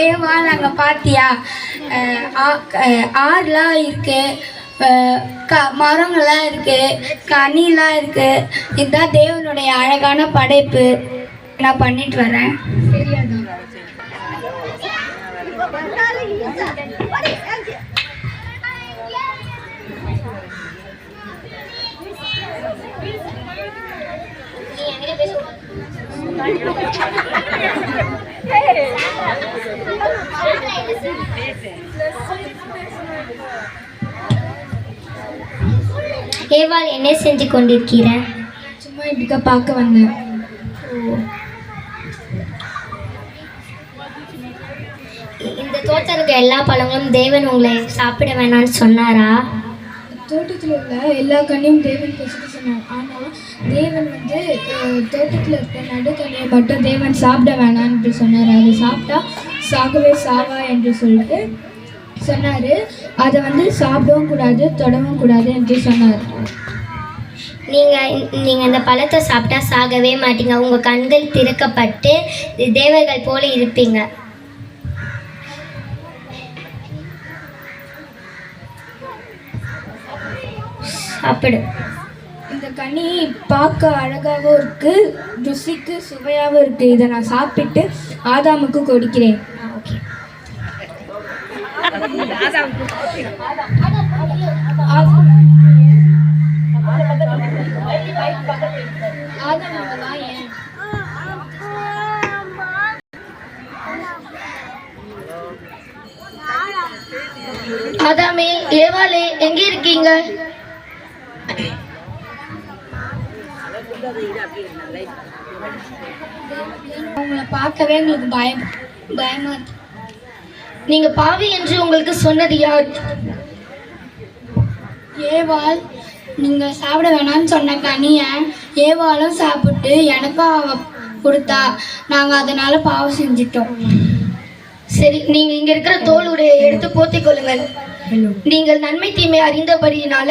ஏவா நாங்கள் பார்த்தியா ஆறுலாம் இருக்குது, மரங்கள்லாம் இருக்குது, கனிலாம் இருக்குது. இதுதான் தேவனுடைய அழகான படைப்பு. நான் பண்ணிட்டு வரேன். ஏவாள் என்ன செஞ்சு கொண்டிருக்கிற? சும்மா இப்படிக்கா பார்க்க வந்தேன். இந்த தோட்டத்தில் இருக்க எல்லா பழங்களும் தேவன் உங்களை சாப்பிட வேணாம்னு சொன்னாரா? தோட்டத்தில் உள்ள எல்லா கனியும் தேவன் பசிக்க சொன்னார். ஆனால் தேவன் வந்து தோட்டத்தில் இருக்க நடுக்கனியை மட்டும் தேவன் சாப்பிட வேணான்னு சொன்னார். அது சாப்பிட்டா சாகவே சாவா என்று சொல்லிட்டு சொன்னார். அதை வந்து சாப்பிடவும் கூடாது, தொடவும் கூடாது என்று சொன்னார். நீங்கள் இந்த பழத்தை சாப்பிட்டா சாகவே மாட்டீங்க. உங்கள் கண்கள் திறக்கப்பட்டு தேவர்கள் போல இருப்பீங்க. சாப்பிடு. இந்த கனி பார்க்க அழகாகவும் இருக்குது, ருசிக்கு சுவையாகவும் இருக்குது. இதை நான் சாப்பிட்டு ஆதாமுக்கு கொடுக்கிறேன். ஓகே. ஆதாமே, ஏவாளே, எங்க இருக்கீங்க? அவங்கள பார்க்கவே எங்களுக்கு பயமா இருக்கு. நீங்க பாவி என்று உங்களுக்கு சொன்னது யார்? ஏவாள் நீங்கள் சாப்பிட வேணாம்னு சொன்ன கனியை ஏவாளும் சாப்பிட்டு எனக்கும் அவ கொடுத்தா. நாங்கள் அதனால பாவம் செஞ்சிட்டோம். சரி, நீங்க இங்க இருக்கிற தோல் உடையை எடுத்து போத்திக் கொள்ளுங்கள். நீங்கள் நன்மை தீமை அறிந்தபடியினால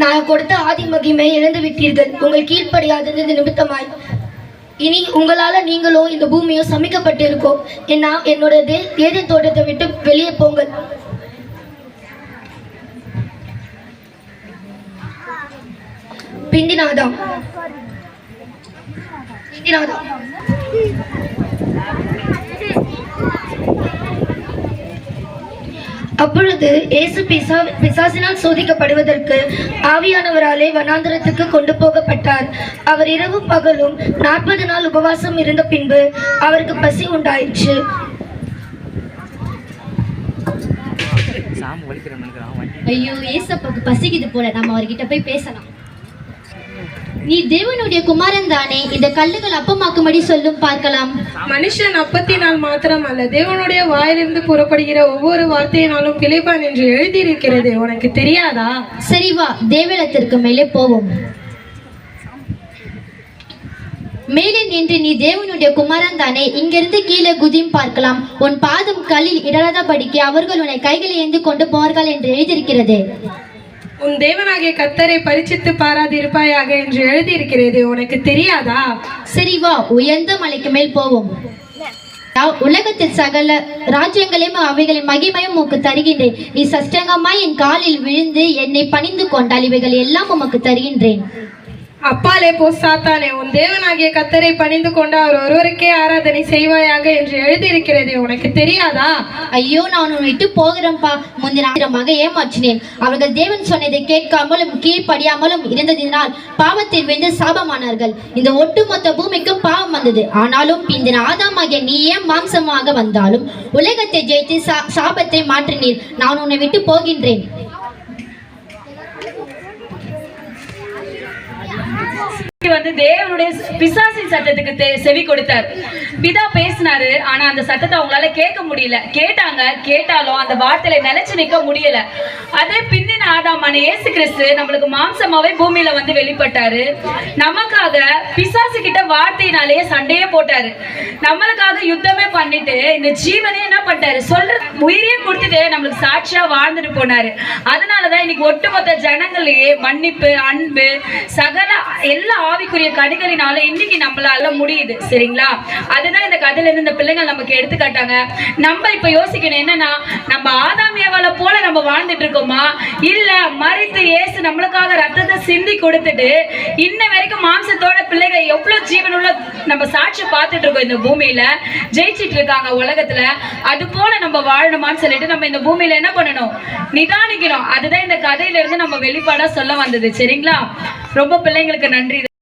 நான் கொடுத்த ஆதி மகிமை இழந்து விட்டீர்கள், உங்கள் கீழ்ப்படியாதது நிமித்தமாய். இனி உங்களால நீங்களும் இந்த பூமியும் சமைக்கப்பட்டிருக்கோம். என்னோட ஏதேன் தோட்டத்தை விட்டு வெளியே போங்கள். பிந்தினாதாம். அப்பொழுது இயேசு பிசாசினால் சோதிக்கப்படுவதற்கு ஆவியானவராலே வனாந்தரத்துக்கு கொண்டு போகப்பட்டார். அவர் இரவும் பகலும் 40 நாள் உபவாசம் இருந்த பின்பு அவருக்கு பசி உண்டாயிற்று. ஐயோ, ஏசப்பாக்கு பசிக்குது போல, நம்ம அவர்கிட்ட போய் பேசலாம். நீ தேவனுடைய குமாரன் தானே? இந்த கல்லுகள் அப்பமாக்கும்படி சொல்லும் பார்க்கலாம். மனுஷன் அப்பத்தினால் மாத்திரம் அல்ல, தேவனுடைய வாயிலிருந்து புறப்படுகிற ஒவ்வொரு வார்த்தையினாலும் பிழைப்பான் என்று எழுதியிருக்கிறது. உனக்கு தெரியாதா? சரி வா, தேவலத்திற்கு மேலே போவோம். மேலே நின்று நீ தேவனுடைய குமாரன் தானே? இங்கிருந்து கீழே குதியும் பார்க்கலாம். உன் பாதம் கல்லில் இடராதபடிக்கு அவர்கள் உன்னை கைகளை ஏந்தி கொண்டு போவார்கள் என்று எழுதியிருக்கிறது. உன் தேவனாகிய கர்த்தரை பரிசித்து பாராது இருப்பாயாக என்று எழுதியிருக்கிறது. உனக்கு தெரியாதா? சரி வா, உயர்ந்த மலைக்கு மேல் போவோம். உலகத்தில் சகல ராஜ்யங்களையும் அவைகளின் மகிமையும் உமக்கு தருகின்றேன். நீ சஷ்டங்கமாய் என் காலில் விழுந்து என்னை பணிந்து கொண்டால் இவைகள் எல்லாம் உமக்கு தருகின்றேன். அப்பாலே போ சாத்தானே, உன் தேவனாகிய கர்த்தரை பணிந்து கொண்டு அவர் ஒருவருக்கே ஆராதனை செய்வாயாக என்று எழுதியிருக்கிறது. உனக்கு தெரியாதா? ஐயோ, நான் உன்னை விட்டு போகிறேன்ப்பா. முந்தினமாக ஏமாற்றினேன். அவர்கள் தேவன் சொன்னதை கேட்காமலும் கீழ்ப்படியாமலும் இருந்ததினால் பாவத்தில் விழுந்து சாபமானார்கள். இந்த ஒட்டுமொத்த பூமிக்கும் பாவம் வந்தது. ஆனாலும் பிந்தின ஆதாமாகிய நீ ஏன் மாம்சமாக வந்தாலும் உலகத்தை ஜெயித்து சாபத்தை மாற்றினீர். நான் உன்னை விட்டு போகின்றேன். வந்து தேவனுடைய பிசாசின் சத்தத்துக்கு செவி கொடுத்தார். பிதா பேசினாரு, ஆனா அந்த சத்தத்தை அவங்களால கேட்க முடியல. கேட்டாலும் அந்த வார்த்தையில நிலைச்சு நிக்க முடியல. அதே பிந்தின ஆதாமான இயேசு கிறிஸ்து நம்மளுக்கு மாம்சமாவே பூமியில வந்து வெளிப்பட்டாரு. நமக்காக பிசாசு கிட்ட வார்த்தையினாலேயே சண்டையே போட்டாரு. நம்மளுக்காக யுத்தமே பண்ணிட்டு இந்த ஜீவனே என்ன பண்ணிட்டாரு, சொல்ற உயிரையே கொடுத்துட்டு நம்மளுக்கு சாட்சியா வாழ்ந்துட்டு போனாரு. அதனாலதான் இன்னைக்கு ஒட்டுமொத்த ஜனங்களையே மன்னிப்பு, அன்பு, சகல எல்லா ஆவிக்குரிய கனிகளினால இன்னைக்கு நம்மளால முடியுது. சரிங்களா? அதுதான் இந்த கதையில இருந்து இந்த பிள்ளைகள் நமக்கு எடுத்துக்காட்டாங்க. நம்ம இப்ப யோசிக்கணும் என்னன்னா, நம்ம ஆதாம் ஏவாளை போல நம்ம வாழ்ந்துட்டு இருக்கோமா, இல்ல மரித்து இயேசு நம்மளுக்காக ரத்தத்தை சிந்தி கொடுத்துட்டு இன்ன வரைக்கும் மாம்சத்தோட பிள்ளைகள் எவ்வளவு ஜீவனுள்ள நம்ம சாட்சி பார்த்துட்டு இருக்கோம் இந்த பூமியில, ஜெயிச்சிட்டு இருக்காங்க உலகத்துல. அது போல நம்ம வாழணுமான்னு சொல்லிட்டு நம்ம இந்த பூமியில என்ன பண்ணணும், நிதானிக்கணும். அதுதான் இந்த கதையில இருந்து நம்ம வெளிப்பாடா சொல்ல வந்தது. சரிங்களா? ரொம்ப பிள்ளைங்களுக்கு நன்றி.